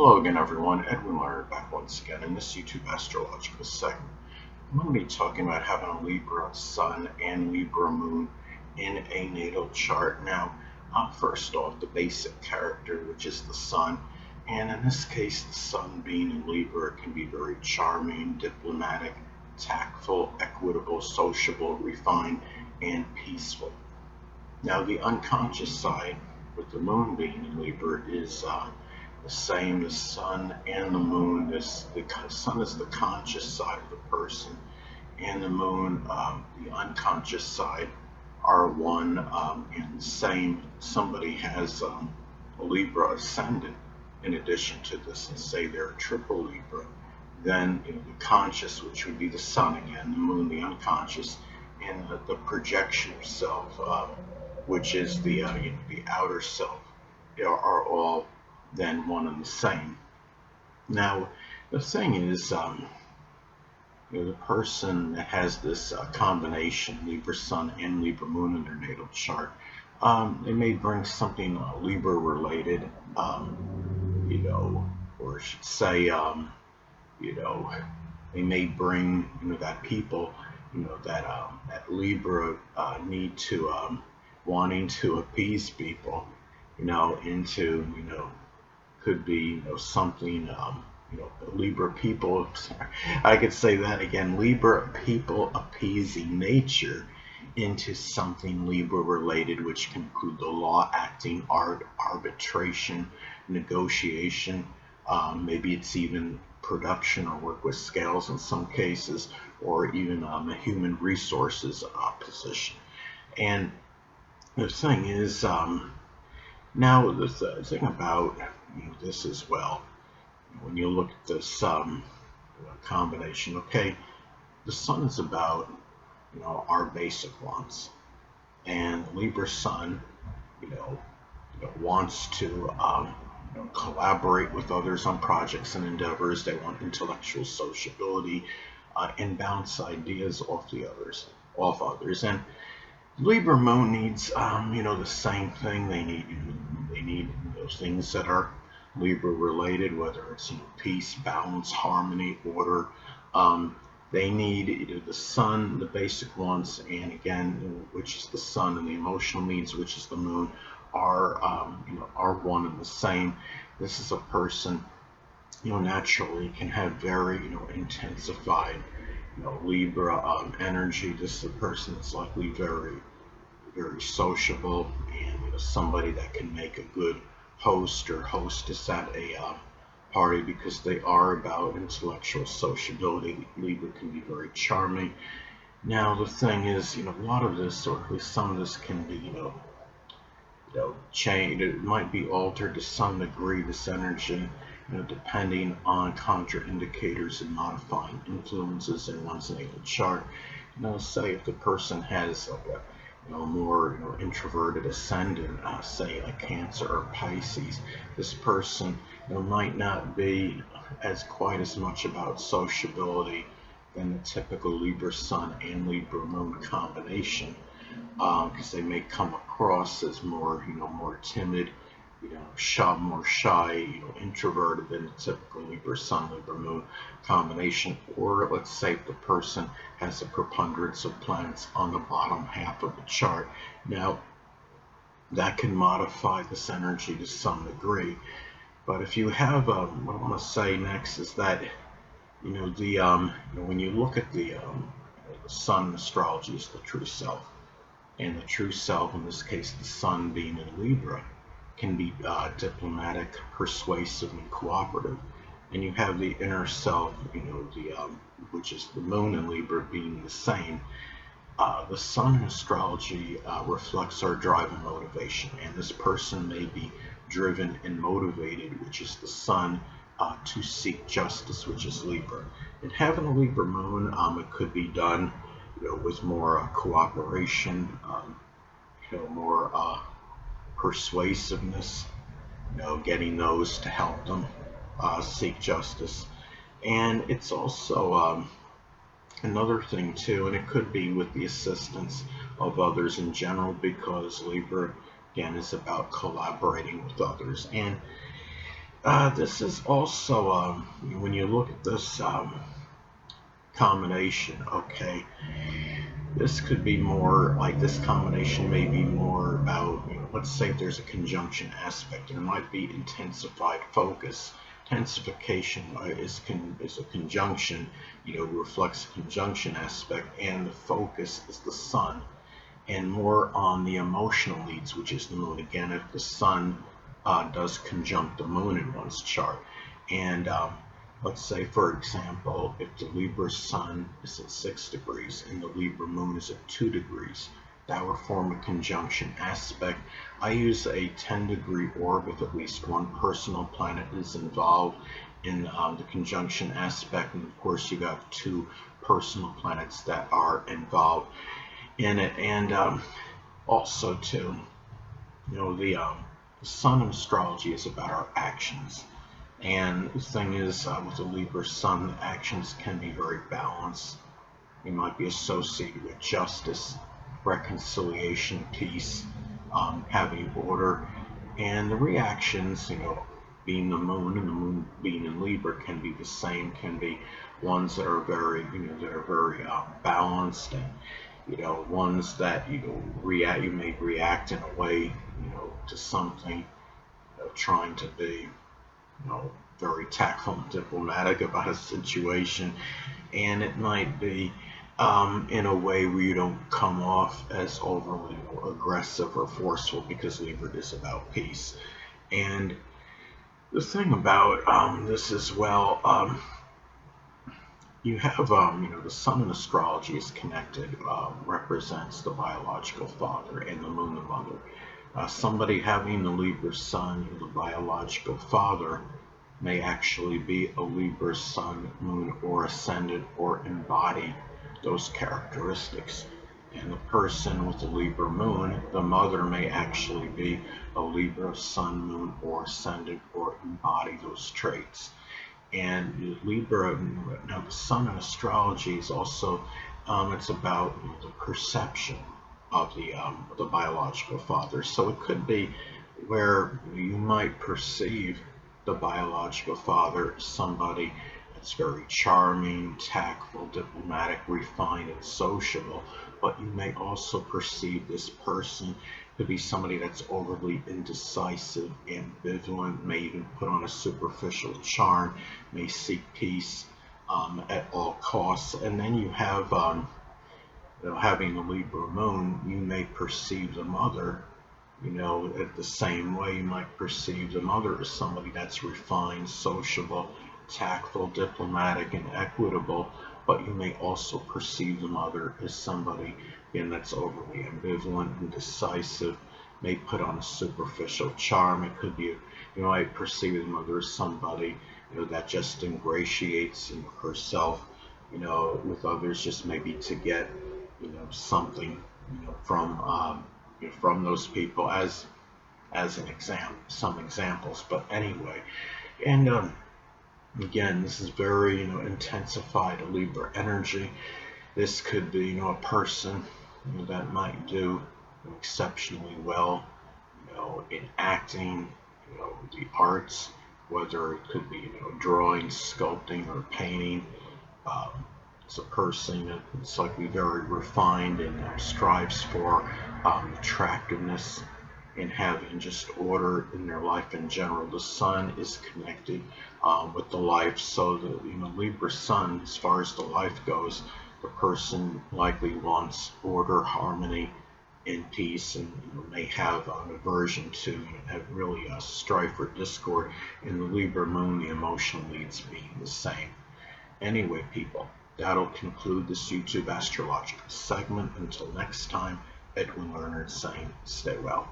Hello again, everyone. Edwin Learnard back once again in this YouTube astrological segment. I'm going to be talking about having a Libra Sun and Libra Moon in a natal chart. Now, first off, the basic character, which is the Sun. And in this case, the Sun being in Libra can be very charming, diplomatic, tactful, equitable, sociable, refined, and peaceful. Now, the unconscious side, with the Moon being in Libra, is the same. The Sun and the Moon, the Sun is the conscious side of the person, and the Moon, the unconscious side, are one and the same. Somebody has a Libra ascendant in addition to this, and say they're a triple Libra, then the conscious, which would be the Sun again, the Moon, the unconscious, and the projection of self, which is the outer self, are all then one and the same. Now, the thing is, the person that has this combination, Libra Sun and Libra Moon in their natal chart, they may bring something Libra related, or I should say, they may bring, that people, that Libra need to, wanting to appease people, into, could be something, Libra people, I could say that again, Libra people appeasing nature into something Libra related, which can include the law, acting, art, arbitration, negotiation, maybe it's even production or work with scales in some cases, or even a human resources position. And the thing is, now the thing about this as well, when you look at this combination, okay, the Sun is about our basic wants, and Libra Sun wants to collaborate with others on projects and endeavors. They want intellectual sociability and bounce ideas off others. And Libra Moon needs the same thing. They need those things that are Libra related, whether it's peace, balance, harmony, order. They need the Sun, the basic wants, and again, which is the Sun, and the emotional needs, which is the Moon, are one and the same. This is a person naturally can have very intensified Libra energy. This is a person that's likely very sociable, and somebody that can make a good host or hostess at a party, because they are about intellectual sociability. Libra can be very charming. Now the thing is, a lot of this, or at least some of this, can be changed. It might be altered to some degree, this energy, depending on contraindicators and modifying influences in one's natal chart. Say if the person has like a more introverted ascendant, say like Cancer or Pisces, this person might not be quite as much about sociability than the typical Libra Sun and Libra Moon combination, because they may come across as more timid, more shy, introverted than the typical Libra Sun, Libra Moon combination. Or let's say if the person has a preponderance of planets on the bottom half of the chart. Now, that can modify this energy to some degree. But if you have, what I want to say next is that, when you look at the Sun astrology is the true self. And the true self, in this case, the Sun being in Libra, can be diplomatic, persuasive, and cooperative. And you have the inner self, which is the Moon in Libra, being the same. The Sun in astrology reflects our drive and motivation, and this person may be driven and motivated, which is the Sun, to seek justice, which is Libra. And having a Libra Moon, it could be done, with more cooperation, more persuasiveness, getting those to help them seek justice. And it's also another thing too, and it could be with the assistance of others in general, because Libra again is about collaborating with others. And This is also, when you look at this combination, okay, this could be more like this combination may be more about, let's say there's a conjunction aspect. There might be intensified focus. Intensification is a conjunction, reflects a conjunction aspect, and the focus is the sun, and more on the emotional needs, which is the moon. Again, if the sun does conjunct the moon in one's chart, and let's say, for example, if the Libra sun is at 6 degrees and the Libra moon is at 2 degrees, that would form a conjunction aspect. I use a 10-degree orb if at least one personal planet is involved in the conjunction aspect, and of course you have 2 personal planets that are involved in it. And also too, the sun in astrology is about our actions. And the thing is, with the Libra sun, the actions can be very balanced. They might be associated with justice, reconciliation, peace, having order. And the reactions, being the moon and the moon being in Libra, can be the same, can be ones that are very, balanced, and ones that you may react in a way, to something, trying to be, very tactful and diplomatic about a situation, and it might be in a way where you don't come off as overly aggressive or forceful, because Libra is about peace. And the thing about this as well, you have, the sun in astrology is connected, represents the biological father, and the moon the mother. Somebody having the Libra sun, the biological father, may actually be a Libra sun, moon, or ascendant, or embody those characteristics. And the person with the Libra moon, the mother, may actually be a Libra sun, moon, or ascendant, or embody those traits. And Libra, now the sun in astrology is also, it's about the perception of the biological father. So it could be where you might perceive the biological father as somebody that's very charming, tactful, diplomatic, refined, and sociable, but you may also perceive this person to be somebody that's overly indecisive, ambivalent, may even put on a superficial charm, may seek peace at all costs. And then you have, having a Libra moon, you may perceive the mother, at the same way. You might perceive the mother as somebody that's refined, sociable, tactful, diplomatic, and equitable, but you may also perceive the mother as somebody, again, that's overly ambivalent and decisive, may put on a superficial charm. It could be, you might perceive the mother as somebody, that just ingratiates herself, with others, just maybe to get, something, from those people, as an example, some examples. But anyway, and again, this is very, intensified Libra energy. This could be, a person, that might do exceptionally well, in acting, the arts, whether it could be, drawing, sculpting, or painting. It's a person that's likely very refined and strives for attractiveness and having just order in their life in general. The sun is connected with the life, so the Libra sun, as far as the life goes, the person likely wants order, harmony, and peace, and may have an aversion to have really strife or discord. In the Libra moon, the emotional needs being the same. Anyway, people, that'll conclude this YouTube astrological segment. Until next time, Edwin Learnard saying, stay well.